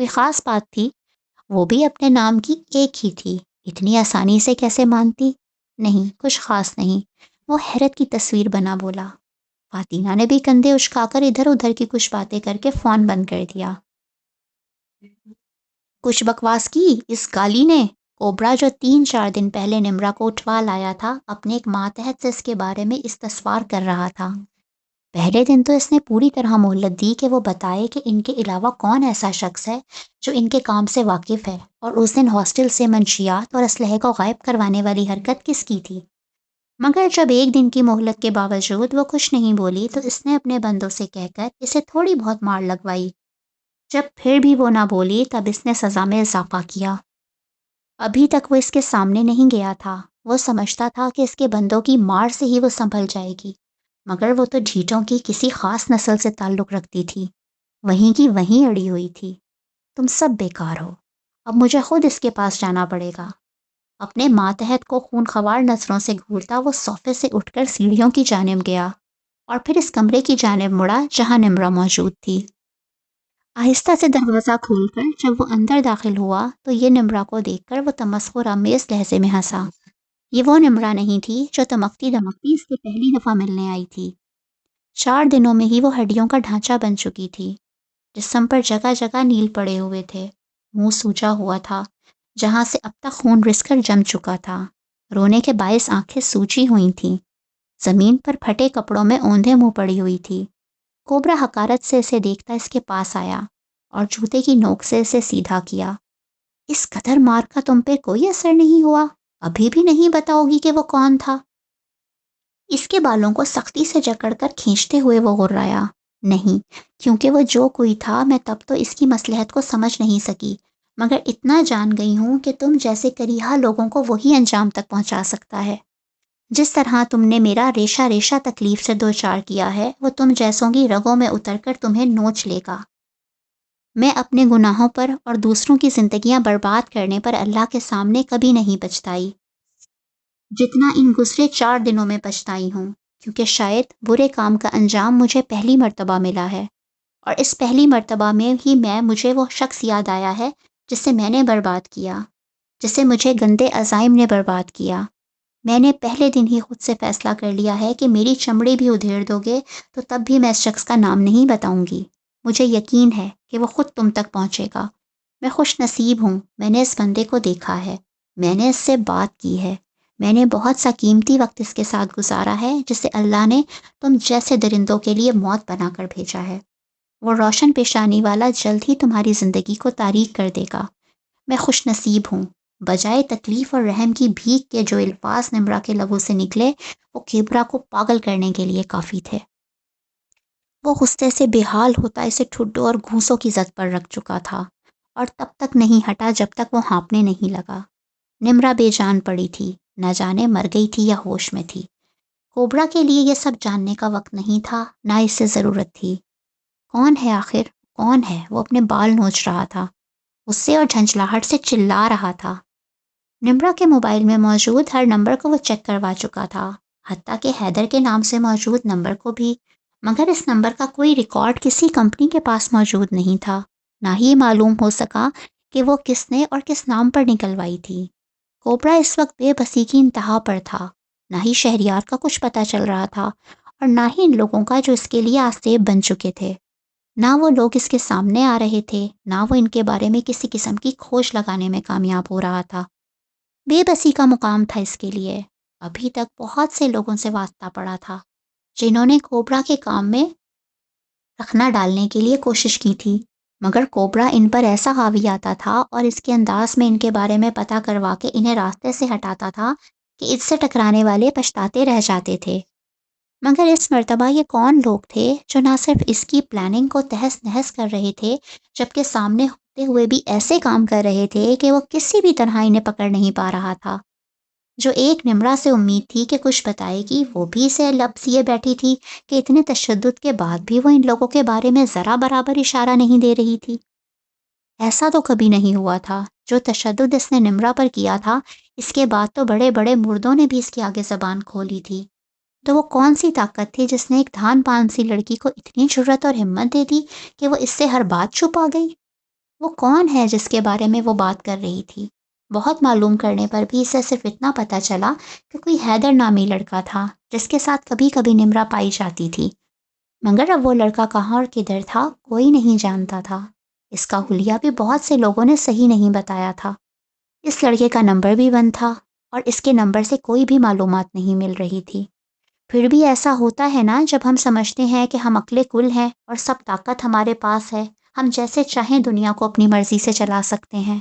کوئی خاص بات تھی؟ وہ بھی اپنے نام کی ایک ہی تھی، اتنی آسانی سے کیسے مانتی؟ نہیں، کچھ خاص نہیں، وہ حیرت کی تصویر بنا بولا۔ فاطمہ نے بھی کندھے اچکا کر ادھر ادھر کی کچھ باتیں کر کے فون بند کر دیا۔ کچھ بکواس کی اس گالی نے؟ کوبرا جو 3-4 دن پہلے نمرا کو اٹھوا لایا تھا، اپنے ایک ماتحت سے اس کے بارے میں استفسار کر رہا تھا۔ پہلے دن تو اس نے پوری طرح مہلت دی کہ وہ بتائے کہ ان کے علاوہ کون ایسا شخص ہے جو ان کے کام سے واقف ہے، اور اس دن ہاسٹل سے منشیات اور اسلحے کو غائب کروانے والی حرکت کس کی تھی۔ مگر جب ایک دن کی مہلت کے باوجود وہ کچھ نہیں بولی تو اس نے اپنے بندوں سے کہہ کر اسے تھوڑی بہت مار لگوائی۔ جب پھر بھی وہ نہ بولی تب اس نے سزا میں اضافہ کیا۔ ابھی تک وہ اس کے سامنے نہیں گیا تھا، وہ سمجھتا تھا کہ اس کے بندوں کی مار سے ہی وہ سنبھل جائے گی، مگر وہ تو ڈھیٹوں کی کسی خاص نسل سے تعلق رکھتی تھی، وہیں کی وہیں اڑی ہوئی تھی۔ تم سب بیکار ہو، اب مجھے خود اس کے پاس جانا پڑے گا۔ اپنے ماتحت کو خونخوار نظروں سے گھورتا وہ صوفے سے اٹھ کر سیڑھیوں کی جانب گیا اور پھر اس کمرے کی جانب مڑا جہاں نمرا موجود تھی۔ آہستہ سے دروازہ کھول کر جب وہ اندر داخل ہوا تو یہ نمرا کو دیکھ کر وہ تمسخر آمیز لہجے میں ہنسا۔ یہ وہ نمرا نہیں تھی جو تمکتی دمکتی اس سے پہلی دفعہ ملنے آئی تھی۔ 4 دنوں میں ہی وہ ہڈیوں کا ڈھانچہ بن چکی تھی، جسم پر جگہ جگہ نیل پڑے ہوئے تھے، منہ سوجا ہوا تھا جہاں سے اب تک خون رس کر جم چکا تھا، رونے کے باعث آنکھیں سوجی ہوئی تھیں، زمین پر پھٹے کپڑوں میں اوندھے منہ پڑی ہوئی تھی۔ کوبرا حقارت سے اسے دیکھتا اس کے پاس آیا اور جوتے کی نوک سے اسے سیدھا کیا۔ اس قدر مار کا تم پہ کوئی اثر نہیں ہوا؟ ابھی بھی نہیں بتاؤ گی کہ وہ کون تھا؟ اس کے بالوں کو سختی سے جکڑ کر کھینچتے ہوئے وہ غرایا۔ نہیں، کیونکہ وہ جو کوئی تھا میں تب تو اس کی مصلحت کو سمجھ نہیں سکی، مگر اتنا جان گئی ہوں کہ تم جیسے کریہا لوگوں کو وہی انجام تک پہنچا سکتا ہے۔ جس طرح تم نے میرا ریشہ ریشہ تکلیف سے دوچار کیا ہے، وہ تم جیسوں کی رگوں میں اتر کر تمہیں نوچ لے گا۔ میں اپنے گناہوں پر اور دوسروں کی زندگیاں برباد کرنے پر اللہ کے سامنے کبھی نہیں پچھتائی جتنا ان گزرے 4 دنوں میں پچھتائی ہوں، کیونکہ شاید برے کام کا انجام مجھے پہلی مرتبہ ملا ہے، اور اس پہلی مرتبہ میں ہی مجھے وہ شخص یاد آیا ہے جسے میں نے برباد کیا، جسے مجھے گندے عزائم نے برباد کیا۔ میں نے پہلے دن ہی خود سے فیصلہ کر لیا ہے کہ میری چمڑی بھی ادھیڑ دو گے تو تب بھی میں اس شخص کا نام نہیں بتاؤں گی۔ مجھے یقین ہے کہ وہ خود تم تک پہنچے گا۔ میں خوش نصیب ہوں، میں نے اس بندے کو دیکھا ہے، میں نے اس سے بات کی ہے، میں نے بہت سا قیمتی وقت اس کے ساتھ گزارا ہے جسے اللہ نے تم جیسے درندوں کے لیے موت بنا کر بھیجا ہے۔ وہ روشن پیشانی والا جلد ہی تمہاری زندگی کو تاریک کر دے گا۔ میں خوش نصیب ہوں۔ بجائے تکلیف اور رحم کی بھیک کے جو الفاظ نمرا کے لبوں سے نکلے وہ کیبرا کو پاگل کرنے کے لیے کافی تھے۔ وہ غصے سے بے حال ہوتا اسے ٹھڈوں اور گھونسوں کی زد پر رکھ چکا تھا، اور تب تک نہیں ہٹا جب تک وہ ہانپنے نہیں لگا۔ نمرا بے جان پڑی تھی، نہ جانے مر گئی تھی یا ہوش میں تھی۔ کوبرا کے لیے یہ سب جاننے کا وقت نہیں تھا، نہ اس سے ضرورت تھی۔ کون ہے آخر؟ کون ہے؟ وہ اپنے بال نوچ رہا تھا، غصے اور جھنجھلاہٹ سے چلا رہا تھا۔ نمرا کے موبائل میں موجود ہر نمبر کو وہ چیک کروا چکا تھا، حتیٰ کہ حیدر کے نام سے موجود نمبر کو بھی، مگر اس نمبر کا کوئی ریکارڈ کسی کمپنی کے پاس موجود نہیں تھا، نہ ہی معلوم ہو سکا کہ وہ کس نے اور کس نام پر نکلوائی تھی۔ کوبرا اس وقت بے بسی کی انتہا پر تھا، نہ ہی شہریار کا کچھ پتہ چل رہا تھا اور نہ ہی ان لوگوں کا جو اس کے لیے آسیب بن چکے تھے۔ نہ وہ لوگ اس کے سامنے آ رہے تھے، نہ وہ ان کے بارے میں کسی قسم کی کھوج لگانے میں کامیاب ہو رہا تھا۔ بے بسی کا مقام تھا اس کے لیے۔ ابھی تک بہت سے لوگوں سے واسطہ پڑا تھا جنہوں نے کوبرا کے کام میں رخنا ڈالنے کے لیے کوشش کی تھی، مگر کوبرا ان پر ایسا حاوی آتا تھا اور اس کے انداز میں ان کے بارے میں پتہ کروا کے انہیں راستے سے ہٹاتا تھا کہ اس سے ٹکرانے والے پچھتاتے رہ جاتے تھے۔ مگر اس مرتبہ یہ کون لوگ تھے جو نہ صرف اس کی پلاننگ کو تہس نہس کر رہے تھے، جبکہ سامنے ہوتے ہوئے بھی ایسے کام کر رہے تھے کہ وہ کسی بھی طرح انہیں پکڑ نہیں پا رہا تھا۔ جو ایک نمرا سے امید تھی کہ کچھ بتائے گی، وہ بھی اسے لب لیے بیٹھی تھی کہ اتنے تشدد کے بعد بھی وہ ان لوگوں کے بارے میں ذرا برابر اشارہ نہیں دے رہی تھی۔ ایسا تو کبھی نہیں ہوا تھا۔ جو تشدد اس نے نمرا پر کیا تھا، اس کے بعد تو بڑے بڑے مردوں نے بھی اس کے آگے زبان کھولی تھی۔ تو وہ کون سی طاقت تھی جس نے ایک دھان پان سی لڑکی کو اتنی جرأت اور ہمت دے دی کہ وہ اس سے ہر بات چھپا گئی؟ وہ کون ہے جس کے بارے میں وہ بات کر رہی تھی؟ بہت معلوم کرنے پر بھی اسے صرف اتنا پتہ چلا کہ کوئی حیدر نامی لڑکا تھا جس کے ساتھ کبھی کبھی نمرا پائی جاتی تھی، مگر اب وہ لڑکا کہاں اور کدھر تھا کوئی نہیں جانتا تھا۔ اس کا حلیہ بھی بہت سے لوگوں نے صحیح نہیں بتایا تھا۔ اس لڑکے کا نمبر بھی بند تھا اور اس کے نمبر سے کوئی بھی معلومات نہیں مل رہی تھی۔ پھر بھی ایسا ہوتا ہے نا، جب ہم سمجھتے ہیں کہ ہم عقل کل ہیں اور سب طاقت ہمارے پاس ہے، ہم جیسے چاہیں دنیا کو اپنی مرضی سے چلا سکتے ہیں،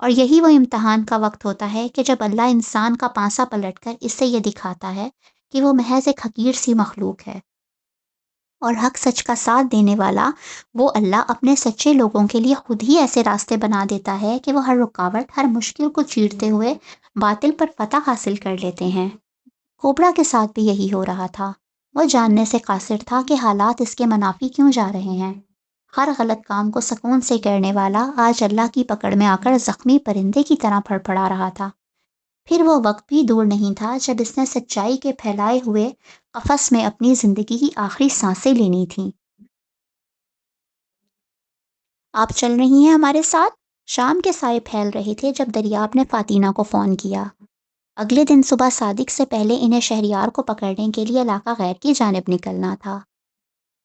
اور یہی وہ امتحان کا وقت ہوتا ہے کہ جب اللہ انسان کا پانسا پلٹ کر اس سے یہ دکھاتا ہے کہ وہ محض ایک حقیر سی مخلوق ہے، اور حق سچ کا ساتھ دینے والا وہ اللہ اپنے سچے لوگوں کے لیے خود ہی ایسے راستے بنا دیتا ہے کہ وہ ہر رکاوٹ، ہر مشکل کو چیرتے ہوئے باطل پر فتح حاصل کر لیتے ہیں۔ کوبرا کے ساتھ بھی یہی ہو رہا تھا۔ وہ جاننے سے قاصر تھا کہ حالات اس کے منافی کیوں جا رہے ہیں۔ ہر غلط کام کو سکون سے کرنے والا آج اللہ کی پکڑ میں آ کر زخمی پرندے کی طرح پھڑپڑا رہا تھا۔ پھر وہ وقت بھی دور نہیں تھا جب اس نے سچائی کے پھیلائے ہوئے قفس میں اپنی زندگی کی آخری سانسیں لینی تھیں۔ آپ چل رہی ہیں ہمارے ساتھ؟ شام کے سائے پھیل رہے تھے جب دریاب نے فاتینہ کو فون کیا۔ اگلے دن صبح صادق سے پہلے انہیں شہریار کو پکڑنے کے لیے علاقہ غیر کی جانب نکلنا تھا۔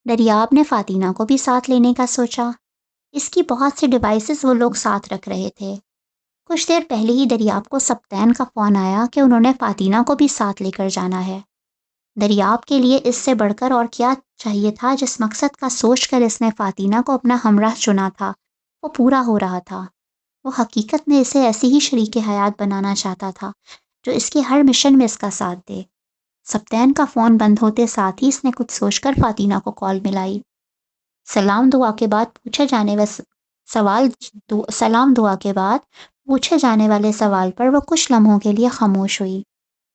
دریاب نے فاتینہ کو بھی ساتھ لینے کا سوچا۔ اس کی بہت سی ڈیوائسز وہ لوگ ساتھ رکھ رہے تھے۔ کچھ دیر پہلے ہی دریاب کو سبطین کا فون آیا کہ انہوں نے فاتینہ کو بھی ساتھ لے کر جانا ہے۔ دریاب کے لیے اس سے بڑھ کر اور کیا چاہیے تھا؟ جس مقصد کا سوچ کر اس نے فاتینہ کو اپنا ہمراہ چنا تھا وہ پورا ہو رہا تھا۔ وہ حقیقت میں اسے ایسی ہی شریک حیات بنانا چاہتا تھا جو اس کے ہر مشن میں اس کا ساتھ دے۔ سبطین کا فون بند ہوتے ساتھ ہی اس نے کچھ سوچ کر فاتینہ کو کال ملائی۔ سلام دعا کے بعد پوچھے جانے والے سوال پر وہ کچھ لمحوں کے لیے خاموش ہوئی۔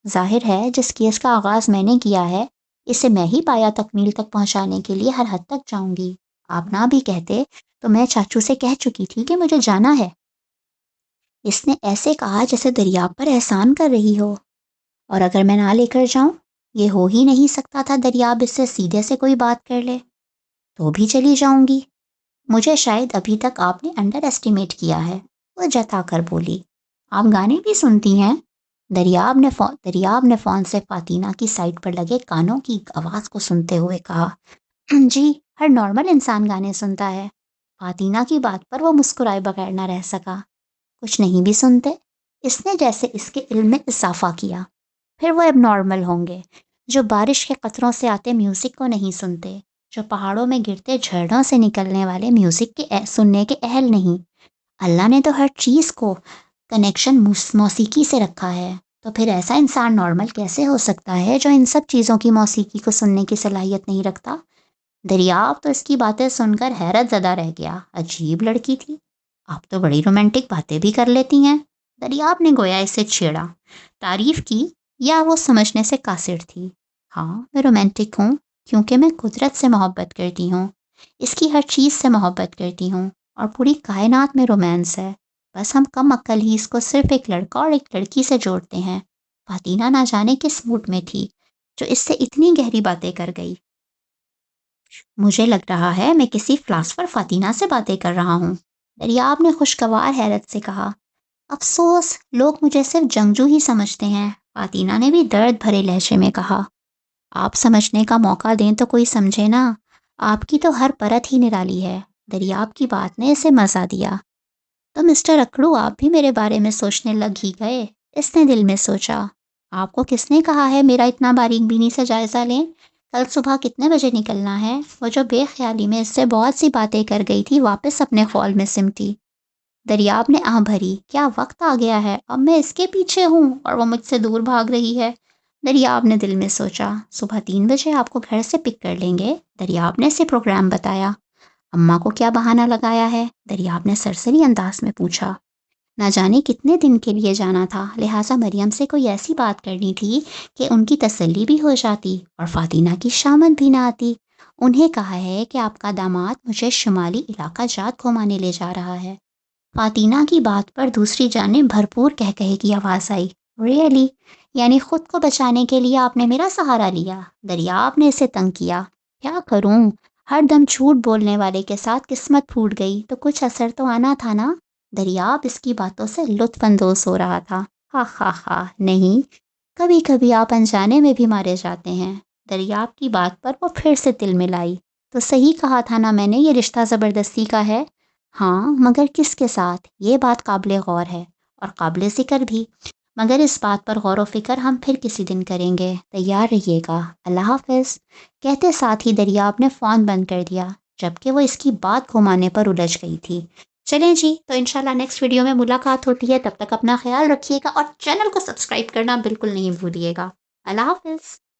ظاہر ہے جس کیس کا آغاز میں نے کیا ہے اسے میں ہی پایا تکمیل تک پہنچانے کے لیے ہر حد تک جاؤں گی۔ آپ نہ بھی کہتے تو میں چاچو سے کہہ چکی تھی کہ مجھے جانا ہے۔ اس نے ایسے کہا جیسے دریاب پر احسان کر رہی ہو۔ اور اگر میں نہ لے کر جاؤں؟ یہ ہو ہی نہیں سکتا تھا دریاب اس سے سیدھے سے کوئی بات کر لے۔ تو بھی چلی جاؤں گی۔ مجھے شاید ابھی تک آپ نے انڈر ایسٹیمیٹ کیا ہے، وہ جتا کر بولی۔ آپ گانے بھی سنتی ہیں؟ دریاب نے فون سے فاتینہ کی سائٹ پر لگے کانوں کی آواز کو سنتے ہوئے کہا، جی، ہر نارمل انسان گانے سنتا ہے۔ فاتینہ کی بات پر وہ مسکرائے بغیر نہ رہ سکا۔ کچھ نہیں بھی سنتے؟ اس نے جیسے اس کے علم میں اضافہ کیا۔ پھر وہ اب نارمل ہوں گے جو بارش کے قطروں سے آتے میوزک کو نہیں سنتے، جو پہاڑوں میں گرتے جھرنوں سے نکلنے والے میوزک کے سننے کے اہل نہیں۔ اللہ نے تو ہر چیز کو کنیکشن موسیقی سے رکھا ہے، تو پھر ایسا انسان نارمل کیسے ہو سکتا ہے جو ان سب چیزوں کی موسیقی کو سننے کی صلاحیت نہیں رکھتا؟ دریاب تو اس کی باتیں سن کر حیرت زدہ رہ گیا۔ عجیب لڑکی تھی، آپ تو بڑی رومانٹک باتیں بھی کر لیتی ہیں۔ دریاب نے گویا اسے چھیڑا، تعریف کی یا وہ سمجھنے سے قاصر تھی؟ ہاں، میں رومانٹک ہوں کیونکہ میں قدرت سے محبت کرتی ہوں، اس کی ہر چیز سے محبت کرتی ہوں، اور پوری کائنات میں رومانس ہے۔ بس ہم کم عقل ہی اس کو صرف ایک لڑکا اور ایک لڑکی سے جوڑتے ہیں۔ فاتینہ نہ جانے کس موڈ میں تھی جو اس سے اتنی گہری باتیں کر گئی۔ مجھے لگ رہا ہے میں کسی فلاسفر فاتینہ سے باتیں کر رہا ہوں، دریاب نے خوشگوار حیرت سے کہا۔ افسوس، لوگ مجھے صرف جنگجو ہی سمجھتے ہیں، فاتینہ نے بھی درد بھرے لہجے میں کہا۔ آپ سمجھنے کا موقع دیں تو کوئی سمجھے نا، آپ کی تو ہر پرت ہی نرالی ہے۔ دریاب کی بات نے اسے مزہ دیا۔ تو مسٹر اکڑو، آپ بھی میرے بارے میں سوچنے لگ ہی گئے؟ اس نے دل میں سوچا۔ آپ کو کس نے کہا ہے میرا اتنا باریک بینی سے جائزہ لیں؟ کل صبح کتنے بجے نکلنا ہے؟ وہ جو بے خیالی میں اس سے بہت سی باتیں کر گئی تھی واپس اپنے خول میں سمٹی۔ دریاب نے آہ بھری، کیا وقت آ گیا ہے، اب میں اس کے پیچھے ہوں اور وہ مجھ سے دور بھاگ رہی ہے۔ دریاب نے دل میں سوچا، صبح 3 بجے آپ کو گھر سے پک کر لیں گے، دریاب نے اسے پروگرام بتایا۔ اماں کو کیا بہانہ لگایا ہے؟ دریاب نے سرسری انداز میں پوچھا۔ نہ جانے کتنے دن کے لیے جانا تھا، لہٰذا مریم سے کوئی ایسی بات کرنی تھی کہ ان کی تسلی بھی ہو جاتی اور فاتینہ کی شامت بھی نہ آتی۔ انہیں کہا ہے کہ آپ کا داماد مجھے شمالی علاقہ جات گھمانے لے جا رہا ہے۔ فاتینہ کی بات پر دوسری جانب بھرپور کہکہے کی آواز آئی، ریئلی؟ یعنی خود کو بچانے کے لیے آپ نے میرا سہارا لیا؟ دریاب نے اسے تنگ کیا۔ کیا کروں، ہر دم جھوٹ بولنے والے کے ساتھ قسمت پھوٹ گئی تو کچھ اثر تو آنا تھا نا۔ دریاب اس کی باتوں سے لطف اندوز ہو رہا تھا۔ ہاں ہاں ہاں، نہیں، کبھی کبھی آپ انجانے میں بھی مارے جاتے ہیں۔ دریاب کی بات پر وہ پھر سے تل ملائی۔ تو صحیح کہا تھا نا میں نے، یہ رشتہ زبردستی کا ہے۔ ہاں، مگر کس کے ساتھ؟ یہ بات قابل غور ہے اور قابل ذکر بھی، مگر اس بات پر غور و فکر ہم پھر کسی دن کریں گے۔ تیار رہیے گا۔ اللہ حافظ، کہتے ساتھ ہی دریاب نے فون بند کر دیا، جبکہ وہ اس کی بات گھمانے پر الجھ گئی تھی۔ چلیں جی، تو انشاءاللہ نیکسٹ ویڈیو میں ملاقات ہوتی ہے، تب تک اپنا خیال رکھیے گا اور چینل کو سبسکرائب کرنا بالکل نہیں بھولیے گا۔ اللہ حافظ۔